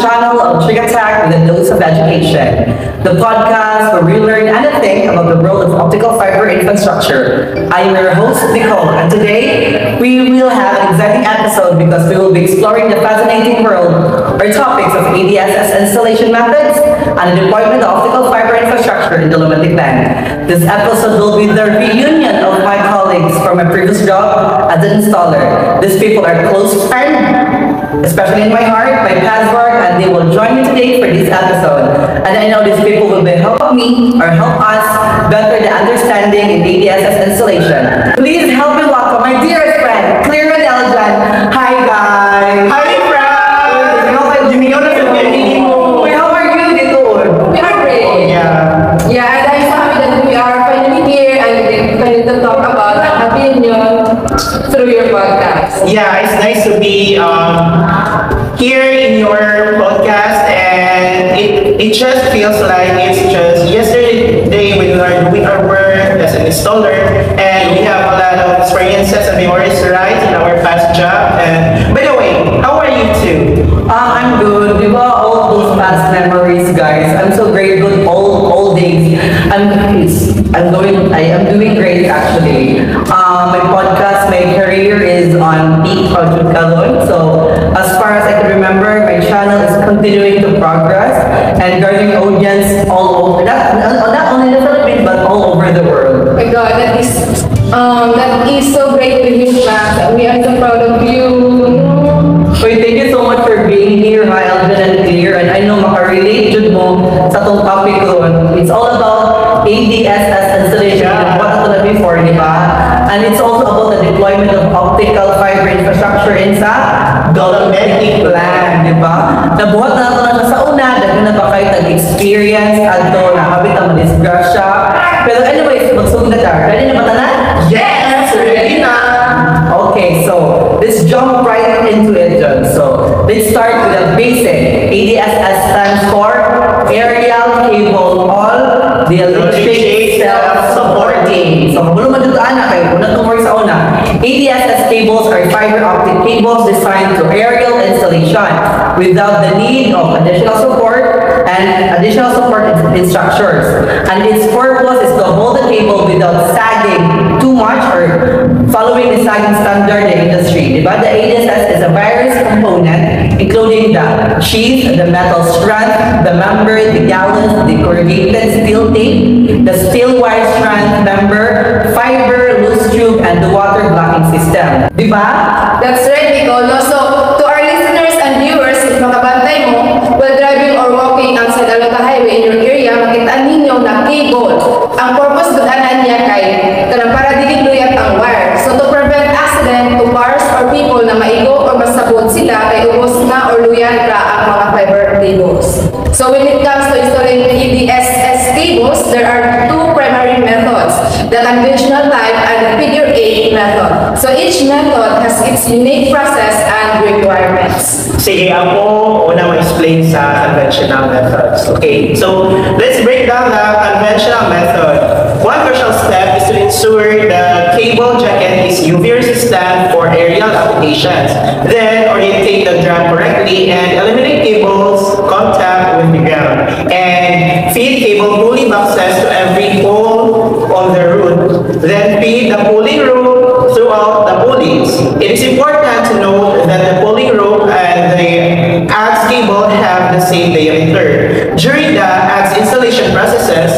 channel of Trick Attack with a dose of education, the podcast where we learn anything about the world of optical fiber infrastructure. I am your host, Nicole, and today we will have an exciting episode because we will be exploring the fascinating world or topics of ADSS installation methods and the deployment of optical fiber infrastructure in the Lumatic land. This episode will be the reunion of my colleagues from my previous job as an installer. These people are close friends, especially in my heart, my past work, and they will join me today for this episode. And I know these people will be help me or help us better the understanding in ADSS installation. Please help me welcome my dearest friend, Claire and Eljan. Hi guys! Hi, friend! How are you? Wait, how are you, Nicole? We are great. Yeah, and I'm so happy that we are finally here and going to talk about our opinion through your podcast. Yeah, it's nice to be here in your podcast, and it just feels like it's just yesterday when we were doing our work as an installer, and we have a lot of experiences and memories, right, in our past job. And by the way, how are you two? I'm good. Di ba all those past memories, guys? I'm so grateful. All days. I am doing great actually. My podcast, my career is on peak Project Kalon. So as far as I can remember, my channel is continuing to progress and garnering audience all over. Not only in the Philippines but all over the world. Oh my God, that is so great to hear, Max. We are so proud of you. Wait, thank you so much for being here, hi Alvin and Claire. And I know makarelate jud mo sa tong topic ko. It's all about ADSS installation. What ito na before, di ba? And it's also about the deployment of optical fiber infrastructure in sa Lumatic land, di ba? Nabuhat na ito na sa una, dahil na ba kayo nag-experience at ito, nakabit ang madisgrasya. Pero anyways, magsugod na ka. Ready na ba tanan? Yes, ready na! Okay, so let's jump right into it, John. So let's start with the basic. ADSS stands for Aerial Cable All Dielectric Self-Supporting. So kung naman dito anak kayo, kung nagtumor sa una, ADSS cables are fiber optic cables designed to aerial installation without the need of additional support in structures. And its purpose is to hold the cable without sagging too much or following the sagging standard in the industry. Diba? The ADSS is a various component, including the sheath, the metal strand, the member, the gallons, the corrugated steel tape, the steel wire strand member, fiber, loose tube, and the water blocking system. Diba? That's right, Nicole. No? So, to our listeners and viewers, if makabantay mo, while driving or walking outside along the highway in your area, makita ninyo na cable. Ang purpose doon niya kay kanang para dili luyat ang wire. So, to prevent accident to cars or people na maigo or masabot sila kay ubos na or luyat ra ang mga fiber cables. So, when it comes to installing ADSS cables, there are two primary methods, the conventional type and the figure 8 method. So, each method has its unique process and requirements. Sige, ako una ma-explain sa conventional methods. Okay, so let's break down the conventional method. One crucial step is to ensure the cable jacket is UV resistant for aerial applications. Then orientate the drum correctly and eliminate cables contact with the ground. And feed cable pulley boxes to every hole on the route. Then feed the pulley rope throughout the pulleys. It is important to note that the pulley rope and the ADS cable have the same diameter. During the ADS installation processes,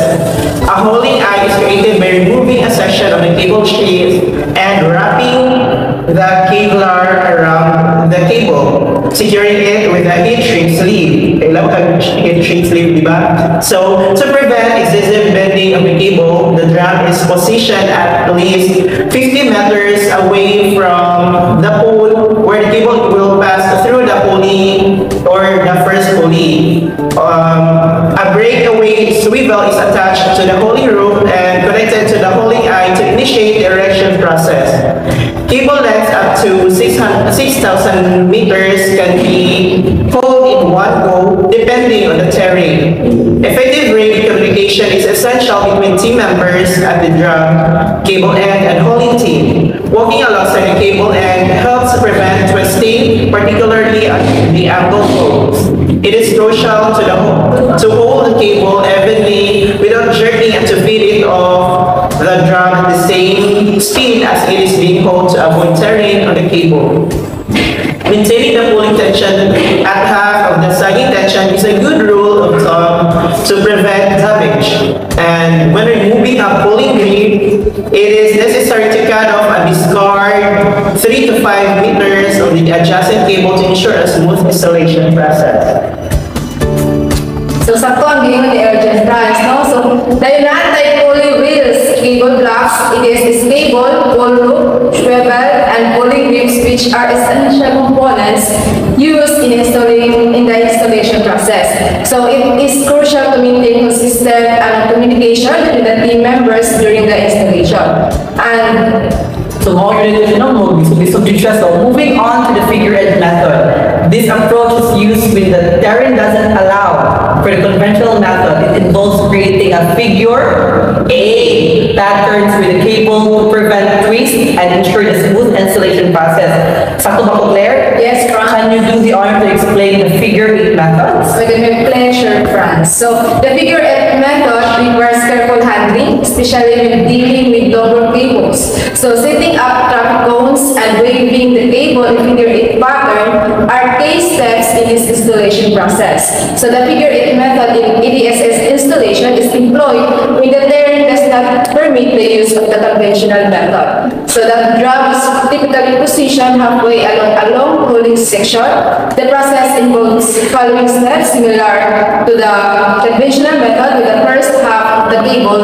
a holding eye is created by removing a section of the cable sheath and wrapping the Kevlar around the cable, securing it with a heat shrink sleeve. Alam ka heat shrink sleeve, di ba? So, to prevent excessive bending of the cable, the drum is positioned at least 50 meters away from the pole where the cable will pass through the pulley or the first pulley. A breakaway swivel is attached to the holding rope and connected to the holding eye to initiate the erection process. Cable lengths up to 6,000 meters can be pulled in one go depending on the terrain. Effective radio communication is essential between team members at the drum, cable end, and holding team. Walking alongside the cable end helps prevent twisting, particularly on the angle poles. It is crucial to hold the cable evenly without jerking and to feed it off the drum at the same speed as it is being pulled to avoid tearing on the cable. Maintaining the pulling tension at half of the sagging tension is a good rule of thumb to prevent damage. And when removing a pulling grid, it is necessary to cut off and discard 3 to 5 meters of the adjacent cable to ensure a smooth installation process. So, sakto ang gingon ni Urgent France, no? So, dahil natin pulley wheels, cable blocks, it is cable, pull loop, swivel, and pulling grips which are essential components used in the installation process. So, it is crucial to maintain consistent communication with the team members during the installation. And So mga organization ng movie, so moving on to the figure eight method. This approach is used when the terrain doesn't allow for the conventional method. It involves creating a figure eight patterns with a cable to prevent twists and ensure the smooth installation process. Sakto ba ko, Claire? yes, Franz. Can you do the honor to explain the figure eight methods? With my pleasure, Franz. So, the figure eight method requires careful handling, especially when dealing with longer cables. So, setting up traffic cones and waving the cable in figure eight pattern are key steps in this installation process. So, the figure eight method in EDSS installation is employed when the terrain does not permit the use of the conventional method. So, the drum is typically positioned halfway along a long pulling section. The process involves following steps similar to the conventional method, with the first half of the cable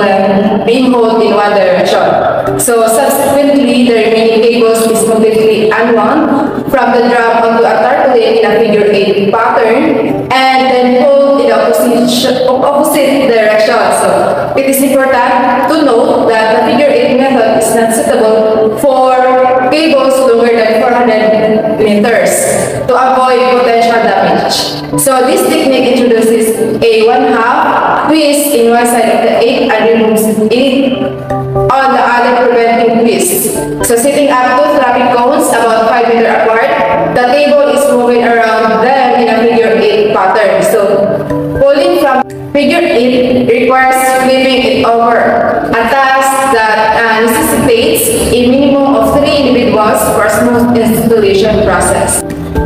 being pulled in one direction. So subsequently, the remaining cables is completely unwound from the drum onto a tarpaulin in a figure eight pattern and then pulled in the opposite direction. So it is important to note that the figure eight method is not suitable for cables longer than 400 meters to avoid potential damage. So this technique introduces a one-half twist in one side of the eight and removes it on the other, preventing twists. So setting up two traffic cones about 5 meters apart, the cable is moving around them in a figure eight pattern. So pulling from figure eight requires flipping it over, a task that necessitates a minimum of 3 individuals for a smooth installation process.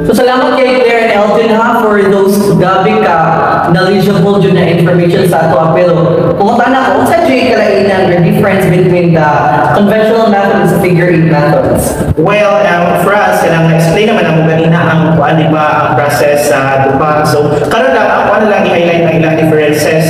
So salamat kay Claire and Elton ha for those gabi ka knowledgeable dyan na information sa ato. Pero pumunta na ko, sa Jay kalainan the difference between the conventional methods and figure eight methods? Well, for us, kailangan explain naman ang ganina ang kuan di ba ang process sa dupa. So, karon lang ako lang i-highlight ang ilang differences.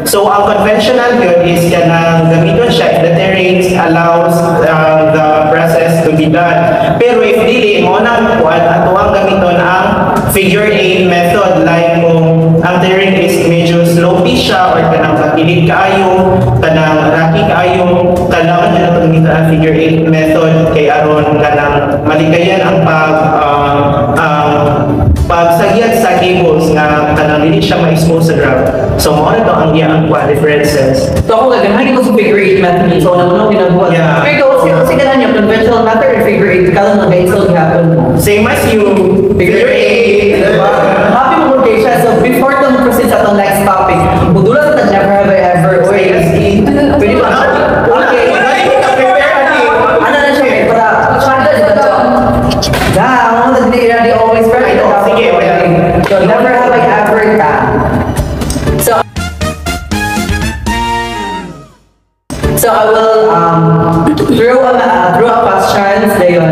So, ang conventional yun is kanang gamiton siya if the terrain allows the process to be done. Pero if dili mo nang kuan ato ang gamiton ang figure eight method, like kung ang terrain is medyo slopey siya or kanang pakilig kaayo, kanang rocky kaayo, kailangan nyo na pagamitan ang figure eight method kay aron kanang maligayan ang pagsagyat sa cables nga kanang dili siya ma-expose sa ground. So mo na to ang iyang differences. So ako gaganahan ko sa figure eight method. So ano ginagawa? Yeah. Pero kasi ka na niya conventional method or figure eight, kala mag-install happen mo. Same as you, figure eight. Happy mo kay siya. So before to proceed sa itong next topic, budula sa never have I ever. Pwede ba? Okay. Ano na siya? Para chanda sa ito. Ako nag-ready always right. Sige, okay. So never have I ever ka. So I will throw a questions dayon.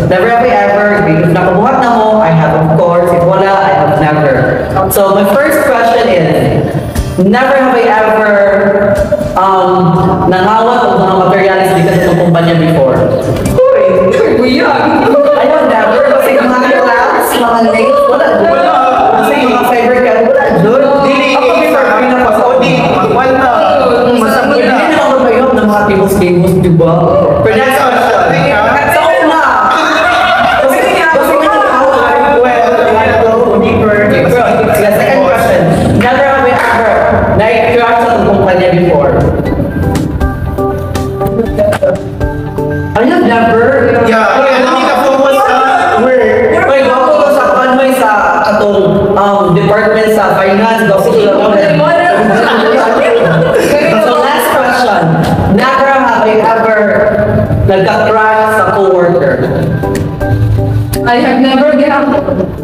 Never have I ever. If nakabuhat na mo, I have of course. If wala, I have never. So my first question is, never have I ever nangawat o mga materials because ng kumpanya before. Uy, kuya. I have never. Kasi mga glass, mga nails, wala. Kasi mga fiber ka, wala. Dili, Ako before, pinapasodi. Magwala. Masabot na. Hindi na ako ba yun ng mga tables, di ba? Pero Next question. sa una. Kasi nga deeper. Sige, second question. Never have I ever na-crash sa kumpanya before. I have never. Yeah, hindi ka focus sa word. Wait, wako ko sa kanway sa katong Department sa Finance, So last question. Never have I ever nagka-crush sa coworker? I have never been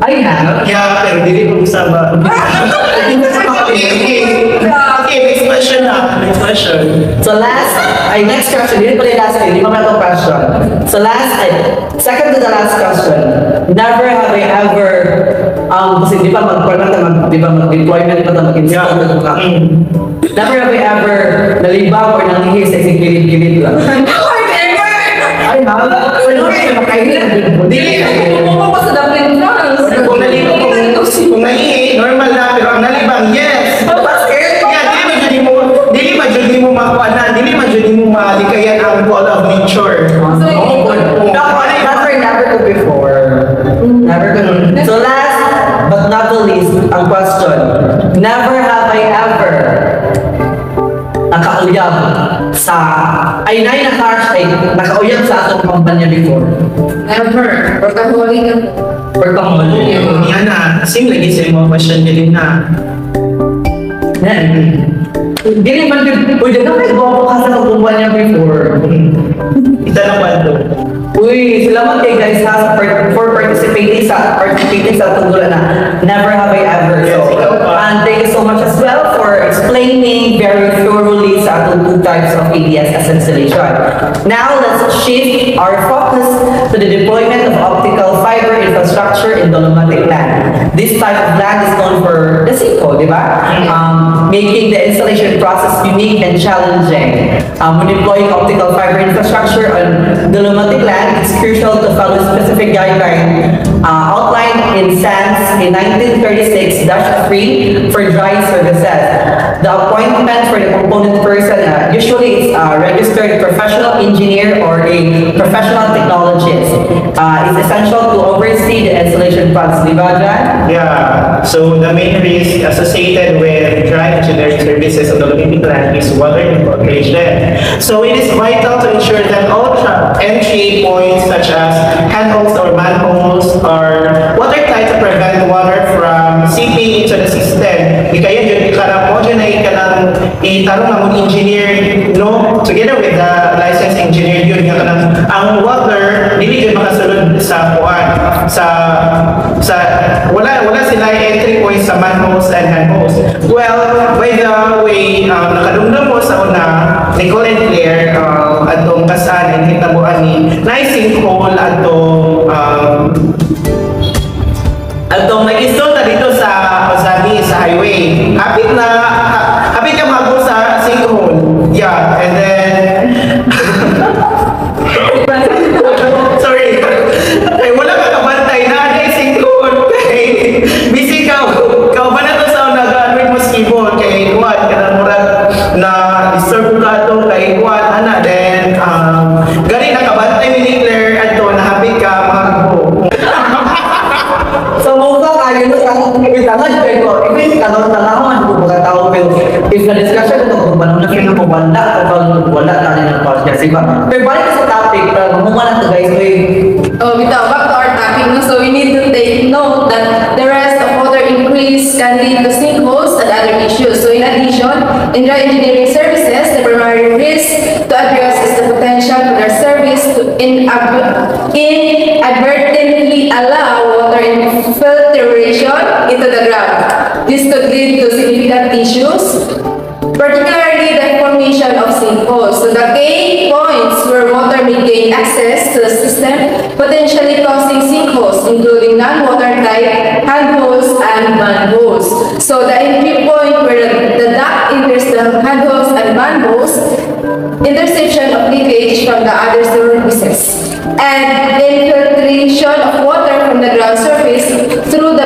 I have. Yeah, pero dili ko usaba. Okay, next question na. Next question. So next question, hindi pa rin last question, hindi pa rin question. So second to the last question, never have I ever, kasi di pa mag-deployment, di pa mag-install na ito. Never have I ever nalibang or nanghihis sa isang gilid-gilid lang. Ay, Dili. Kung sa Dublin, France. Kung nalihi, normal na, pero ang nalibang, yes. Yeah, dili ma jud mo malikayan ang call of nature. Never to before. Never to. So last but not the least, ang question. Never have I ever nakauyab sa nakauyab sa atong kumpanya before. Never. Workaholic ako. Workaholic. Yan na, same lagi sa mga question nila na. Hindi man din, pwede na may guwapo ka sa kumpanya before. Ita na kwento. Uy, salamat kay guys ha for participating sa tunggulan na Never Have I Ever. Yes, ikaw pa. And thank you so much as well for explaining very thoroughly sa atong two types of ADSS installation. Now, let's shift our focus to the deployment of optical fiber infrastructure in Dolomitic land. This type of land is known for the SICO, di ba? Making the installation process unique and challenging. When deploying optical fiber infrastructure on Dolomitic land, it's crucial to follow specific guideline outlined in SANS in 1936-3 for dry services. The appointment for the component person usually is a registered professional engineer or a professional technologist. It's essential to oversee the installation process. Di ba, Jan? Yeah, so the main risk associated with dry engineering services of the Dolomitic land is water infiltration. So it is vital to ensure that all entry points such as handholds or manholes are watertight to prevent water from seeping into the system. Kaya yun, karang mo dyan ay kanang itarong ang engineer, no? Together with the licensed engineer yun, nga kanang ang water, hindi yun makasulod sa kuwan. Wala sila entry points sa manholes and handholes. Well, by the way, nakadungdang mo sa una, Nicole and Claire, atong kasan and hitabuan ni Nising Hall atong nag-install na dito sa Ozani, sa highway. Hapit ka mago sa sinkhole. Yeah, and then sorry. Ay, wala ka kabantay na ay sinkhole. Busy ka ba na to sa nag-anoid mo skibol kay Juan, kanang na disturb ka to kay Juan, ana, then gani nakabantay ni Claire ato na hapit ka mago. So, mukha kayo na tangan pero even tangan ko mga tao pero if na discussion ito kung paano na pinapawala o wala tayo ng podcast, diba? Pero balik sa topic, mukha na to guys, Back to our topic. No? So we need to take note that the rest of water increase can lead to sinkholes and other issues. So in addition, in dry engineering services, the primary risk to address is the potential for their service to inadvertently allow water infiltration into the ground. This could lead to significant issues, particularly the formation of sinkholes. So the key points where water may gain access to the system, potentially causing sinkholes, including non-watertight handholds and manholes. So the entry point where the duct enters the handholds and manholes, interception of leakage from the other services, and infiltration of water from the ground surface through the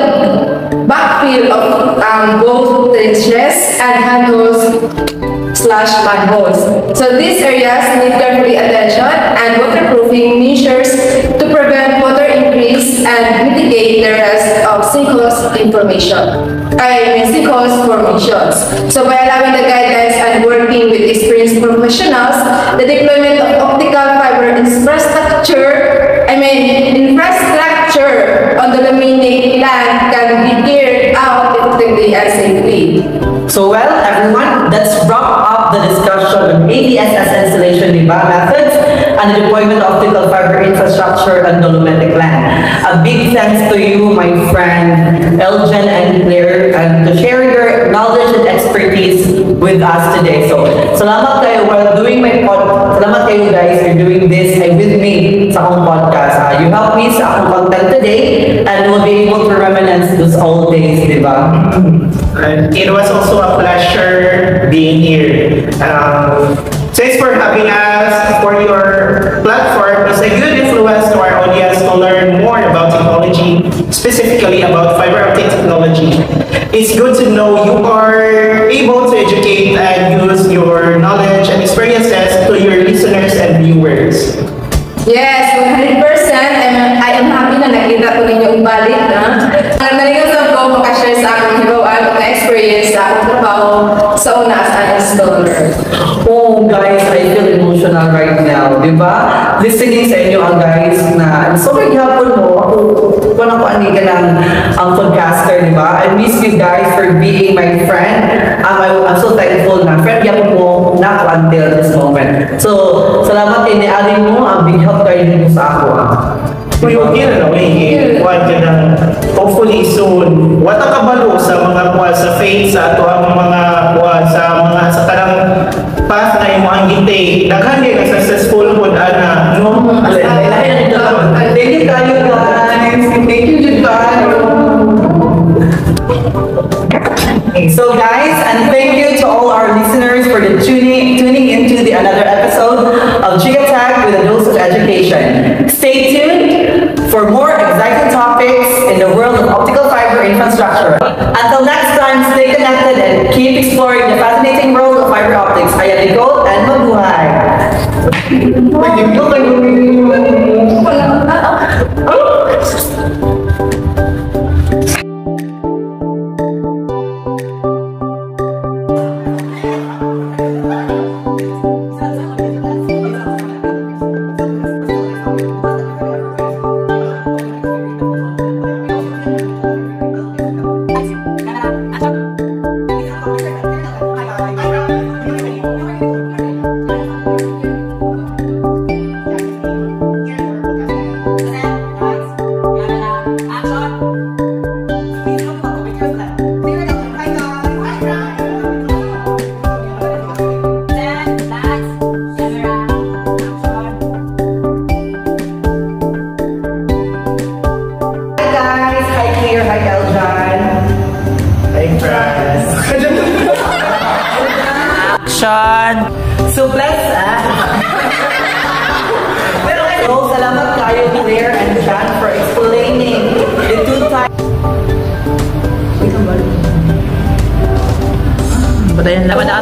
backfill of both trenches and handholds/manholes. So these areas need carefully attention and waterproofing measures to prevent water increase and mitigate the risk of sinkholes formations. So by allowing the guidelines and working with experienced professionals, the deployment of optical fiber infrastructure on the Dolomitic land can be carried out safely and safely. So well, everyone, let's wrap up the discussion on ADSS installation methods and the deployment of optical fiber infrastructure on Dolomitic land. A big thanks to you, my friend Eljan and Claire, and to share your knowledge and expertise with us today. So, salamat kayo while doing my podcast. Salamat kayo guys for doing this with me sa akong podcast. You helped me sa akong content today and we'll be able to reminisce those old days, di ba? And it was also a pleasure being here. Thanks for having us, for your platform. It's a good influence to our audience to learn more about technology, specifically about fiber optic technology. It's good to know you are able to educate and use your knowledge and experiences to your listeners and viewers. Yes, 100%. I am happy na nakita ko ninyo balik na. Naligasan ko makashare sa akong hibawan at experience sa akong trabaho sa una as an installer. Oh guys, I feel emotional right now, di ba? Listening sa inyo ang guys na sobrang hapon mo, ako na ko aniga ng ang podcaster, di ba? I miss you guys for being my friend. I'm so thankful na friend yapon mo na ako until this moment. So, salamat kay ni-ali mo, ang big help kayo dito sa ako. Yun na hopefully soon. Wata kabalo sa mga kuha sa faith sa ato ang mga kuha sa mga sa kanang path na imo ang gitay. Daghan kay successful pod ana, no? Thank you kayo guys. Thank you Japan. So guys, and thank you to all our listeners for the tuning into the another episode of Gigatech with a dose of education. Stay tuned for more exciting topics in the world of optical fiber infrastructure. Until next time, stay connected and keep exploring the fascinating world of fiber optics. I am Nicole and mabuhay! So blessed, So, salamat kayo Claire and John for explaining the two types. Patayin na ba na?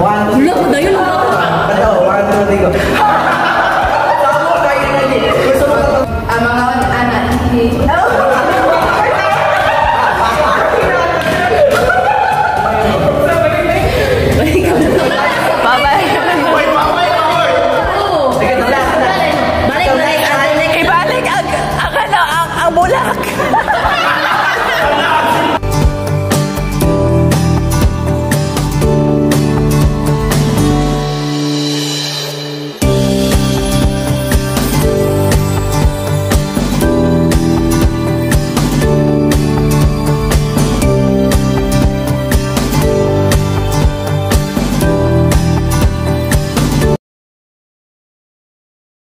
One, two, three. One, two, three, go. Tama kayo na din. Gusto mo ito? Ang mga anak. Ibalik ang bulak!